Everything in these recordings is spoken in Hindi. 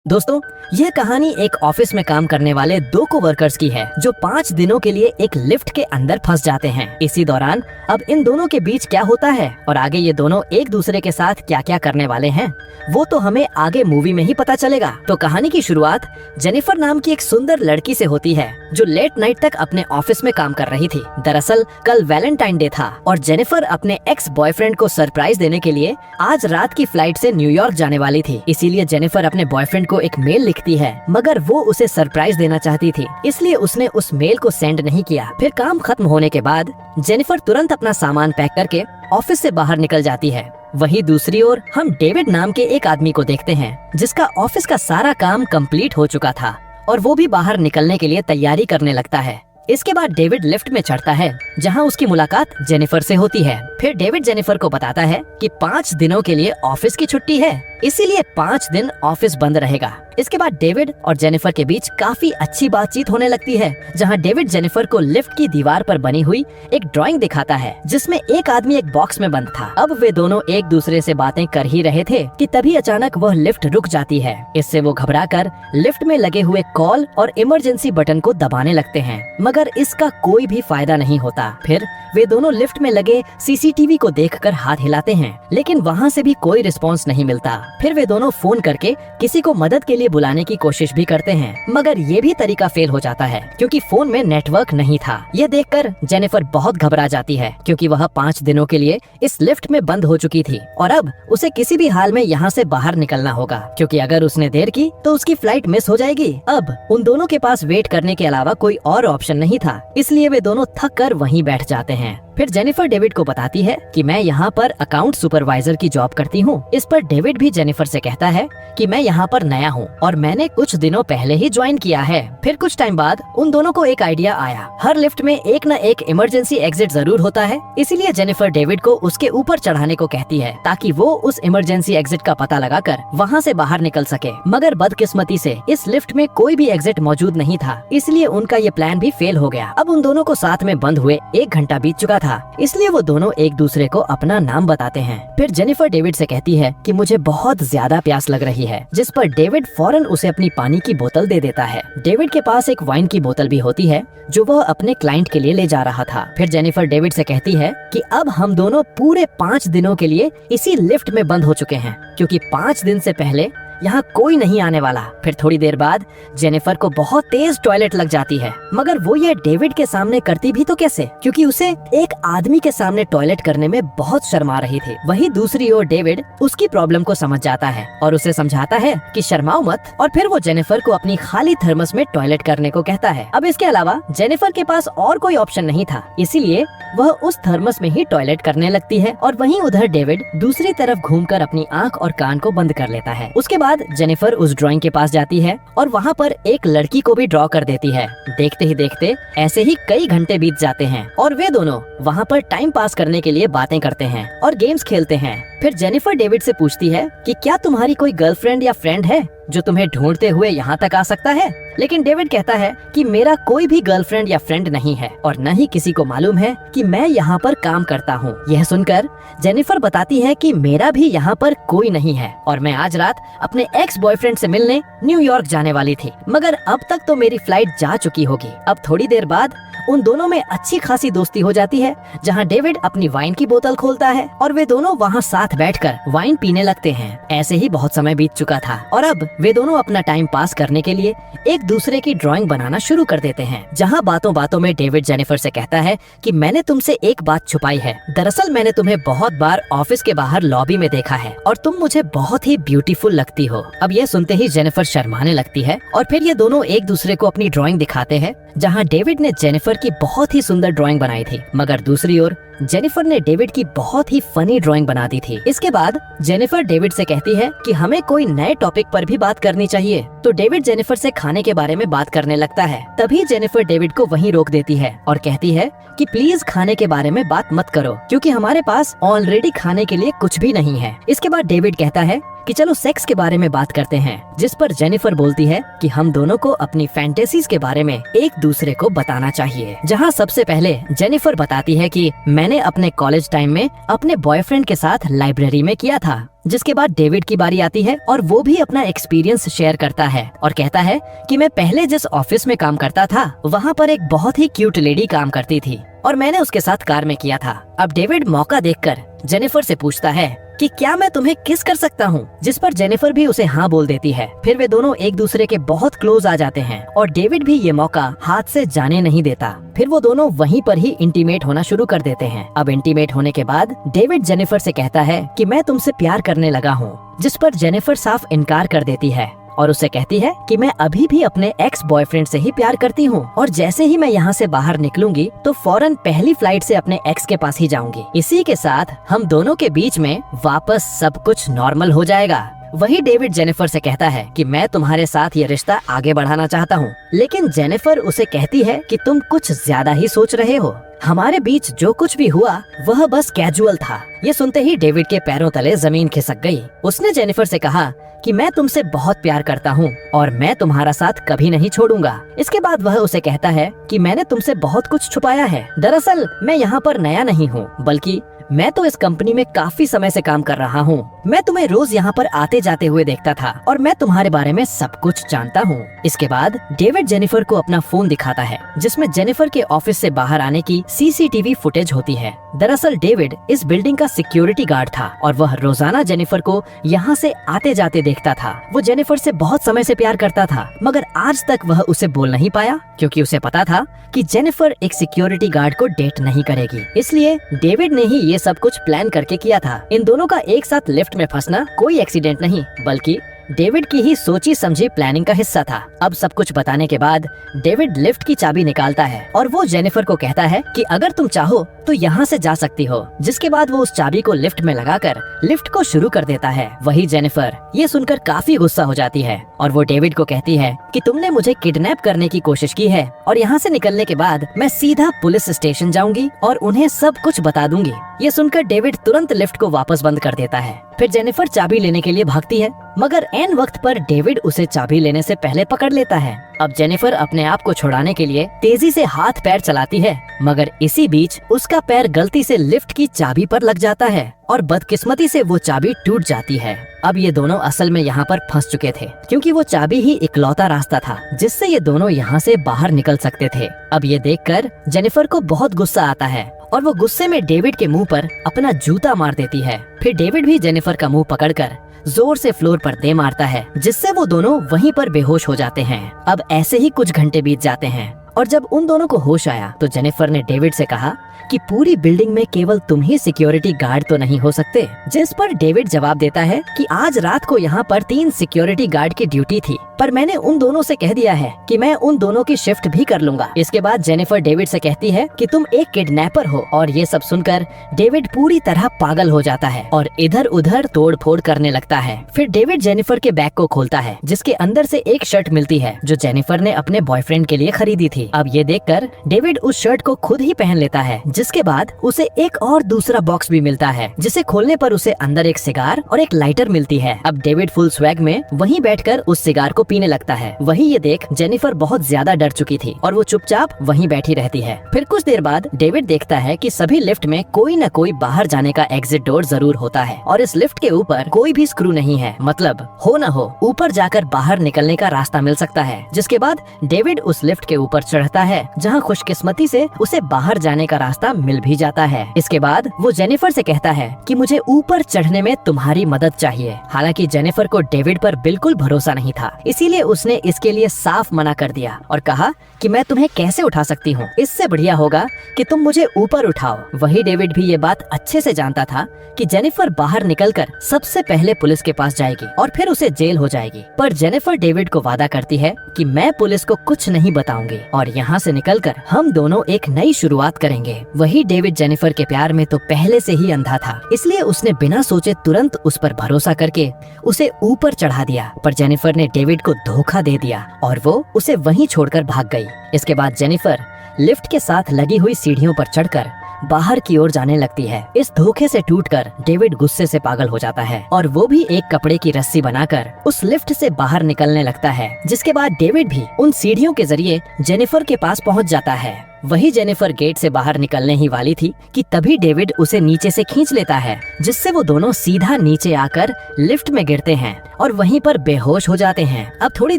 दोस्तों, यह कहानी एक ऑफिस में काम करने वाले दो कोवर्कर्स की है जो 5 दिनों के लिए एक लिफ्ट के अंदर फंस जाते हैं। इसी दौरान अब इन दोनों के बीच क्या होता है और आगे ये दोनों एक दूसरे के साथ क्या क्या करने वाले हैं वो तो हमें आगे मूवी में ही पता चलेगा। तो कहानी की शुरुआत जेनिफर नाम की एक सुंदर लड़की से होती है जो लेट नाइट तक अपने ऑफिस में काम कर रही थी। दरअसल कल वैलेंटाइन डे था और जेनिफर अपने एक्स बॉयफ्रेंड को सरप्राइज देने के लिए आज रात की फ्लाइट से न्यूयॉर्क जाने वाली थी। इसीलिए जेनिफर अपने बॉयफ्रेंड को एक मेल लिखती है, मगर वो उसे सरप्राइज देना चाहती थी, इसलिए उसने उस मेल को सेंड नहीं किया। फिर काम खत्म होने के बाद जेनिफर तुरंत अपना सामान पैक करके ऑफिस से बाहर निकल जाती है। वहीं दूसरी ओर हम डेविड नाम के एक आदमी को देखते हैं जिसका ऑफिस का सारा काम कंप्लीट हो चुका था और वो भी बाहर निकलने के लिए तैयारी करने लगता है। इसके बाद डेविड लिफ्ट में चढ़ता है जहां उसकी मुलाकात जेनिफर से होती है। फिर डेविड जेनिफर को बताता है कि 5 दिनों के लिए ऑफिस की छुट्टी है, इसीलिए 5 दिन ऑफिस बंद रहेगा। इसके बाद डेविड और जेनिफर के बीच काफी अच्छी बातचीत होने लगती है, जहां डेविड जेनिफर को लिफ्ट की दीवार पर बनी हुई एक ड्राइंग दिखाता है जिसमें एक आदमी एक बॉक्स में बंद था। अब वे दोनों एक दूसरे से बातें कर ही रहे थे कि तभी अचानक वह लिफ्ट रुक जाती है। इससे वो घबराकर लिफ्ट में लगे हुए कॉल और इमरजेंसी बटन को दबाने लगते हैं, मगर इसका कोई भी फायदा नहीं होता। फिर वे दोनों लिफ्ट में लगे सीसीटीवी को देखकर हाथ हिलाते हैं, लेकिन वहाँ से भी कोई रिस्पॉन्स नहीं मिलता। फिर वे दोनों फोन करके किसी को मदद के लिए बुलाने की कोशिश भी करते हैं, मगर ये भी तरीका फेल हो जाता है क्योंकि फोन में नेटवर्क नहीं था। यह देखकर जेनिफर बहुत घबरा जाती है क्योंकि वह 5 दिनों के लिए इस लिफ्ट में बंद हो चुकी थी और अब उसे किसी भी हाल में यहाँ से बाहर निकलना होगा, क्योंकि अगर उसने देर की तो उसकी फ्लाइट मिस हो जाएगी। अब उन दोनों के पास वेट करने के अलावा कोई और ऑप्शन नहीं था, इसलिए वे दोनों थक कर वहीं बैठ जाते हैं। फिर जेनिफर डेविड को बताती है कि मैं यहाँ पर अकाउंट सुपरवाइजर की जॉब करती हूँ। इस पर डेविड भी जेनिफर से कहता है कि मैं यहाँ पर नया हूँ और मैंने कुछ दिनों पहले ही ज्वाइन किया है। फिर कुछ टाइम बाद उन दोनों को एक आइडिया आया, हर लिफ्ट में एक न एक इमरजेंसी एग्जिट जरूर होता है, इसीलिए जेनिफर डेविड को उसके ऊपर चढ़ाने को कहती है ताकि वो उस इमरजेंसी एग्जिट का पता लगाकर वहाँ से बाहर निकल सके। मगर बदकिस्मती से इस लिफ्ट में कोई भी एग्जिट मौजूद नहीं था, इसलिए उनका ये प्लान भी फेल हो गया। अब उन दोनों को साथ में बंद हुए 1 घंटा बीत चुका था, इसलिए वो दोनों एक दूसरे को अपना नाम बताते हैं। फिर जेनिफर डेविड से कहती है कि मुझे बहुत ज्यादा प्यास लग रही है, जिस पर डेविड फौरन उसे अपनी पानी की बोतल दे देता है। डेविड के पास एक वाइन की बोतल भी होती है जो वह अपने क्लाइंट के लिए ले जा रहा था। फिर जेनिफर डेविड से कहती है कि अब हम दोनों पूरे 5 दिनों के लिए इसी लिफ्ट में बंद हो चुके हैं, क्योंकि 5 दिन से पहले यहाँ कोई नहीं आने वाला। फिर थोड़ी देर बाद जेनिफर को बहुत तेज टॉयलेट लग जाती है, मगर वो ये डेविड के सामने करती भी तो कैसे, क्योंकि उसे एक आदमी के सामने टॉयलेट करने में बहुत शर्मा रही थी। वहीं दूसरी ओर डेविड उसकी प्रॉब्लम को समझ जाता है और उसे समझाता है कि शर्माओ मत, और फिर वो जेनिफर को अपनी खाली थर्मस में टॉयलेट करने को कहता है। अब इसके अलावा जेनिफर के पास और कोई ऑप्शन नहीं था, इसीलिए वह उस थर्मस में ही टॉयलेट करने लगती है और वहीं उधर डेविड दूसरी तरफ घूमकर अपनी आंख और कान को बंद कर लेता है। उसके बाद जेनिफर उस ड्राइंग के पास जाती है और वहाँ पर एक लड़की को भी ड्रॉ कर देती है। देखते ही देखते ऐसे ही कई घंटे बीत जाते हैं और वे दोनों वहाँ पर टाइम पास करने के लिए बातें करते हैं और गेम्स खेलते हैं। फिर जेनिफर डेविड से पूछती है कि क्या तुम्हारी कोई गर्लफ्रेंड या फ्रेंड है जो तुम्हें ढूंढते हुए यहाँ तक आ सकता है, लेकिन डेविड कहता है कि मेरा कोई भी गर्लफ्रेंड या फ्रेंड नहीं है और न ही किसी को मालूम है कि मैं यहाँ पर काम करता हूँ। यह सुनकर जेनिफर बताती है कि मेरा भी यहाँ पर कोई नहीं है और मैं आज रात अपने एक्स बॉयफ्रेंड से मिलने न्यूयॉर्क जाने वाली थी, मगर अब तक तो मेरी फ्लाइट जा चुकी होगी। अब थोड़ी देर बाद उन दोनों में अच्छी खासी दोस्ती हो जाती है, जहाँ डेविड अपनी वाइन की बोतल खोलता है और वे दोनों वहाँ साथ बैठकर वाइन पीने लगते हैं। ऐसे ही बहुत समय बीत चुका था और अब वे दोनों अपना टाइम पास करने के लिए एक दूसरे की ड्राइंग बनाना शुरू कर देते हैं, जहाँ बातों बातों में डेविड जेनिफर से कहता है कि मैंने तुमसे एक बात छुपाई है। दरअसल मैंने तुम्हें बहुत बार ऑफिस के बाहर लॉबी में देखा है और तुम मुझे बहुत ही ब्यूटीफुल लगती हो। अब ये सुनते ही जेनिफर शर्माने लगती है और फिर ये दोनों एक दूसरे को अपनी ड्राइंग दिखाते हैं, जहाँ डेविड ने जेनिफर की बहुत ही सुंदर ड्राइंग बनाई थी, मगर दूसरी ओर जेनिफर ने डेविड की बहुत ही फनी ड्राइंग बना दी थी। इसके बाद जेनिफर डेविड से कहती है कि हमें कोई नए टॉपिक पर भी बात करनी चाहिए, तो डेविड जेनिफर से खाने के बारे में बात करने लगता है। तभी जेनिफर डेविड को वहीं रोक देती है और कहती है कि प्लीज खाने के बारे में बात मत करो, क्योंकि हमारे पास ऑलरेडी खाने के लिए कुछ भी नहीं है। इसके बाद डेविड कहता है कि चलो सेक्स के बारे में बात करते हैं, जिस पर जेनिफर बोलती है कि हम दोनों को अपनी फैंटेसीज के बारे में एक दूसरे को बताना चाहिए। जहाँ सबसे पहले जेनिफर बताती है कि मैंने अपने कॉलेज टाइम में अपने बॉयफ्रेंड के साथ लाइब्रेरी में किया था। जिसके बाद डेविड की बारी आती है और वो भी अपना एक्सपीरियंस शेयर करता है और कहता है कि मैं पहले जिस ऑफिस में काम करता था वहाँ पर एक बहुत ही क्यूट लेडी काम करती थी और मैंने उसके साथ कार में किया था। अब डेविड मौका देखकर जेनिफर से पूछता है कि क्या मैं तुम्हें किस कर सकता हूँ, जिस पर जेनिफर भी उसे हाँ बोल देती है। फिर वे दोनों एक दूसरे के बहुत क्लोज आ जाते हैं और डेविड भी ये मौका हाथ से जाने नहीं देता। फिर वो दोनों वहीं पर ही इंटीमेट होना शुरू कर देते हैं। अब इंटीमेट होने के बाद डेविड जेनिफर से कहता है कि मैं तुमसे प्यार करने लगा हूँ, जिस पर जेनिफर साफ इनकार कर देती है और उससे कहती है कि मैं अभी भी अपने एक्स बॉयफ्रेंड से ही प्यार करती हूँ और जैसे ही मैं यहाँ से बाहर निकलूंगी तो फौरन पहली फ्लाइट से अपने एक्स के पास ही जाऊंगी। इसी के साथ हम दोनों के बीच में वापस सब कुछ नॉर्मल हो जाएगा। वही डेविड जेनिफर से कहता है कि मैं तुम्हारे साथ ये रिश्ता आगे बढ़ाना चाहता हूँ, लेकिन जेनिफर उसे कहती है कि तुम कुछ ज्यादा ही सोच रहे हो। हमारे बीच जो कुछ भी हुआ वह बस कैजुअल था। ये सुनते ही डेविड के पैरों तले जमीन खिसक गई। उसने जेनिफर से कहा कि मैं तुमसे बहुत प्यार करता हूँ और मैं तुम्हारा साथ कभी नहीं छोड़ूंगा। इसके बाद वह उसे कहता है कि मैंने तुमसे बहुत कुछ छुपाया है। दरअसल मैं यहाँ पर नया नहीं हूँ, बल्कि मैं तो इस कंपनी में काफी समय से काम कर रहा हूँ। मैं तुम्हें रोज यहाँ पर आते जाते हुए देखता था और मैं तुम्हारे बारे में सब कुछ जानता हूँ। इसके बाद डेविड जेनिफर को अपना फोन दिखाता है, जिसमें जेनिफर के ऑफिस से बाहर आने की सीसीटीवी फुटेज होती है। दरअसल डेविड इस बिल्डिंग का सिक्योरिटी गार्ड था और वह रोजाना जेनिफर को यहाँ से आते जाते देखता था। वो जेनिफर से बहुत समय से प्यार करता था, मगर आज तक वह उसे बोल नहीं पाया क्योंकि उसे पता था कि जेनिफर एक सिक्योरिटी गार्ड को डेट नहीं करेगी। इसलिए डेविड ने ही ये सब कुछ प्लान करके किया था। इन दोनों का एक साथ लिफ्ट में फंसना कोई एक्सीडेंट नहीं, बल्कि डेविड की ही सोची समझी प्लानिंग का हिस्सा था। अब सब कुछ बताने के बाद डेविड लिफ्ट की चाबी निकालता है और वो जेनिफर को कहता है कि अगर तुम चाहो तो यहाँ से जा सकती हो। जिसके बाद वो उस चाबी को लिफ्ट में लगाकर लिफ्ट को शुरू कर देता है। वही जेनिफर ये सुनकर काफी गुस्सा हो जाती है और वो डेविड को कहती है कि तुमने मुझे किडनैप करने की कोशिश की है और यहाँ से निकलने के बाद मैं सीधा पुलिस स्टेशन जाऊंगी और उन्हें सब कुछ बता दूंगी। ये सुनकर डेविड तुरंत लिफ्ट को वापस बंद कर देता है। फिर जेनिफर चाबी लेने के लिए भागती है, मगर ऐन वक्त पर डेविड उसे चाबी लेने से पहले पकड़ लेता है। अब जेनिफर अपने आप को छुड़ाने के लिए तेजी से हाथ पैर चलाती है, मगर इसी बीच उसका पैर गलती से लिफ्ट की चाबी पर लग जाता है और बदकिस्मती से वो चाबी टूट जाती है। अब ये दोनों असल में यहाँ पर फंस चुके थे, क्योंकि वो चाबी ही इकलौता रास्ता था जिससे ये दोनों यहाँ से बाहर निकल सकते थे। अब ये देखकर जेनिफर को बहुत गुस्सा आता है और वो गुस्से में डेविड के मुंह पर अपना जूता मार देती है। फिर डेविड भी जेनिफर का मुंह पकड़कर जोर से फ्लोर पर दे मारता है, जिससे वो दोनों वहीं पर बेहोश हो जाते हैं। अब ऐसे ही कुछ घंटे बीत जाते हैं और जब उन दोनों को होश आया तो जेनिफर ने डेविड से कहा कि पूरी बिल्डिंग में केवल तुम ही सिक्योरिटी गार्ड तो नहीं हो सकते। जिस पर डेविड जवाब देता है कि आज रात को यहाँ पर 3 सिक्योरिटी गार्ड की ड्यूटी थी, पर मैंने उन दोनों से कह दिया है कि मैं उन दोनों की शिफ्ट भी कर लूंगा। इसके बाद जेनिफर डेविड से कहती है कि तुम एक किडनैपर हो और ये सब सुनकर डेविड पूरी तरह पागल हो जाता है और इधर उधर तोड़ फोड़ करने लगता है। फिर डेविड जेनिफर के बैग को खोलता है, जिसके अंदर से एक शर्ट मिलती है जो जेनिफर ने अपने बॉयफ्रेंड के लिए खरीदी थी। अब ये देखकर डेविड उस शर्ट को खुद ही पहन लेता है, जिसके बाद उसे एक और दूसरा बॉक्स भी मिलता है, जिसे खोलने पर उसे अंदर एक सिगार और एक लाइटर मिलती है। अब डेविड फुल स्वैग में वहीं बैठकर उस सिगार को पीने लगता है। वही ये देख जेनिफर बहुत ज्यादा डर चुकी थी और वो चुपचाप वहीं बैठी रहती है। फिर कुछ देर बाद डेविड देखता है कि सभी लिफ्ट में कोई न कोई बाहर जाने का एग्जिट डोर जरूर होता है और इस लिफ्ट के ऊपर कोई भी स्क्रू नहीं है, मतलब हो न हो ऊपर जाकर बाहर निकलने का रास्ता मिल सकता है। जिसके बाद डेविड उस लिफ्ट के ऊपर चढ़ता है, जहाँ खुशकिस्मती से उसे बाहर जाने का रास्ता मिल भी जाता है। इसके बाद वो जेनिफर से कहता है कि मुझे ऊपर चढ़ने में तुम्हारी मदद चाहिए। हालांकि जेनिफर को डेविड पर बिल्कुल भरोसा नहीं था, इसीलिए उसने इसके लिए साफ मना कर दिया और कहा कि मैं तुम्हें कैसे उठा सकती हूँ, इससे बढ़िया होगा कि तुम मुझे ऊपर उठाओ। वही डेविड भी ये बात अच्छे से जानता था कि जेनिफर बाहर निकलकर सबसे पहले पुलिस के पास जाएगी और फिर उसे जेल हो जाएगी। पर जेनिफर डेविड को वादा करती है कि मैं पुलिस को कुछ नहीं बताऊंगी और यहाँ से निकलकर हम दोनों एक नई शुरुआत करेंगे। वही डेविड जेनिफर के प्यार में तो पहले से ही अंधा था, इसलिए उसने बिना सोचे तुरंत उस पर भरोसा करके उसे ऊपर चढ़ा दिया। पर जेनिफर ने डेविड को धोखा दे दिया और वो उसे वहीं छोड़कर भाग गई। इसके बाद जेनिफर लिफ्ट के साथ लगी हुई सीढ़ियों पर चढ़कर बाहर की ओर जाने लगती है। इस धोखे से टूटकर डेविड गुस्से से पागल हो जाता है और वो भी एक कपड़े की रस्सी बनाकर उस लिफ्ट से बाहर निकलने लगता है। जिसके बाद डेविड भी उन सीढ़ियों के जरिए जेनिफर के पास पहुंच जाता है। वही जेनिफर गेट से बाहर निकलने ही वाली थी कि तभी डेविड उसे नीचे से खींच लेता है, जिससे वो दोनों सीधा नीचे आकर लिफ्ट में गिरते हैं और वहीं पर बेहोश हो जाते हैं। अब थोड़ी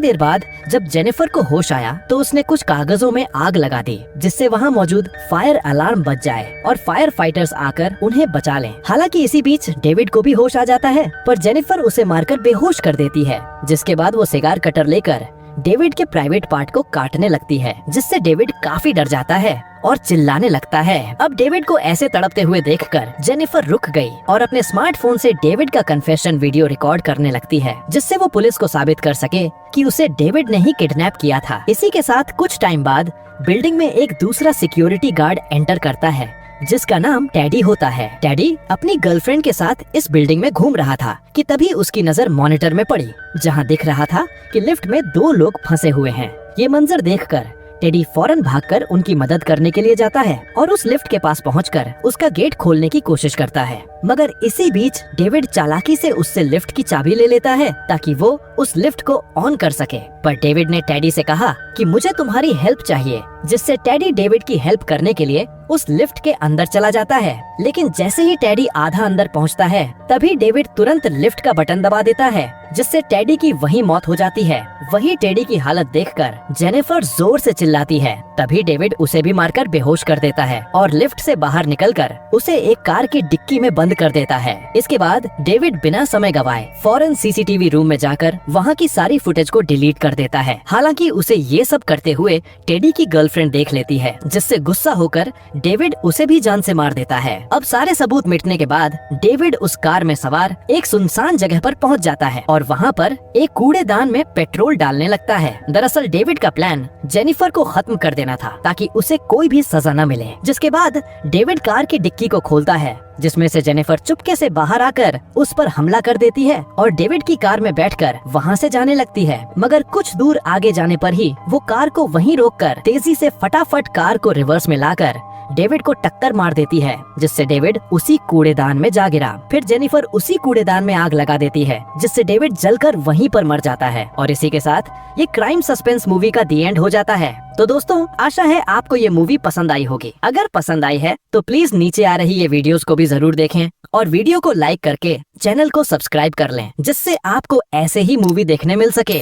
देर बाद जब जेनिफर को होश आया तो उसने कुछ कागजों में आग लगा दी, जिससे वहाँ मौजूद फायर अलार्म बज जाए और फायर फाइटर्स आकर उन्हें बचा लें। हालांकि इसी बीच डेविड को भी होश आ जाता है, पर जेनिफर उसे मारकर बेहोश कर देती है। जिसके बाद वो सिगार कटर लेकर डेविड के प्राइवेट पार्ट को काटने लगती है, जिससे डेविड काफी डर जाता है और चिल्लाने लगता है। अब डेविड को ऐसे तड़पते हुए देखकर जेनिफर रुक गई और अपने स्मार्टफोन से डेविड का कन्फेशन वीडियो रिकॉर्ड करने लगती है, जिससे वो पुलिस को साबित कर सके कि उसे डेविड ने ही किडनैप किया था। इसी के साथ कुछ टाइम बाद बिल्डिंग में एक दूसरा सिक्योरिटी गार्ड एंटर करता है, जिसका नाम टेडी होता है। टेडी अपनी गर्लफ्रेंड के साथ इस बिल्डिंग में घूम रहा था कि तभी उसकी नजर मॉनिटर में पड़ी, जहां दिख रहा था कि लिफ्ट में 2 लोग फंसे हुए हैं। ये मंजर देखकर टेडी फौरन भागकर उनकी मदद करने के लिए जाता है और उस लिफ्ट के पास पहुंचकर उसका गेट खोलने की कोशिश करता है। मगर इसी बीच डेविड चालाकी से उससे लिफ्ट की चाबी ले लेता है ताकि वो उस लिफ्ट को ऑन कर सके। पर डेविड ने टेडी से कहा कि मुझे तुम्हारी हेल्प चाहिए, जिससे टेडी डेविड की हेल्प करने के लिए उस लिफ्ट के अंदर चला जाता है। लेकिन जैसे ही टेडी आधा अंदर पहुंचता है, तभी डेविड तुरंत लिफ्ट का बटन दबा देता है, जिससे टेडी की वहीं मौत हो जाती है। वही टेडी की हालत देखकर जेनिफर जोर से चिल्लाती है। तभी डेविड उसे भी मारकर बेहोश कर देता है और लिफ्ट से बाहर निकलकर उसे एक कार की डिक्की में बंद कर देता है। इसके बाद डेविड बिना समय गवाए फौरन सीसीटीवी रूम में जाकर वहाँ की सारी फुटेज को डिलीट कर देता है। हालांकि उसे ये सब करते हुए टेडी की गर्लफ्रेंड देख लेती है, जिससे गुस्सा होकर डेविड उसे भी जान से मार देता है। अब सारे सबूत मिटने के बाद डेविड उस कार में सवार एक सुनसान जगह पर पहुंच जाता है और वहाँ पर एक कूड़ेदान में पेट्रोल डालने लगता है। दरअसल डेविड का प्लान जेनिफर को खत्म कर देना था ताकि उसे कोई भी सजा न मिले। जिसके बाद डेविड कार की डिक्की को खोलता है, जिसमें से जेनिफर चुपके से बाहर आकर उस पर हमला कर देती है और डेविड की कार में बैठकर वहां से जाने लगती है। मगर कुछ दूर आगे जाने पर ही वो कार को वहीं रोककर तेजी से फटाफट कार को रिवर्स में लाकर डेविड को टक्कर मार देती है, जिससे डेविड उसी कूड़ेदान में जा गिरा। फिर जेनिफर उसी कूड़ेदान में आग लगा देती है, जिससे डेविड जलकर वहीं पर मर जाता है। और इसी के साथ ये क्राइम सस्पेंस मूवी का दी एंड हो जाता है। तो दोस्तों, आशा है आपको ये मूवी पसंद आई होगी। अगर पसंद आई है तो प्लीज नीचे आ रही ये वीडियोस को भी जरूर देखें और वीडियो को लाइक करके चैनल को सब्सक्राइब कर लें, जिससे आपको ऐसे ही मूवी देखने मिल सके।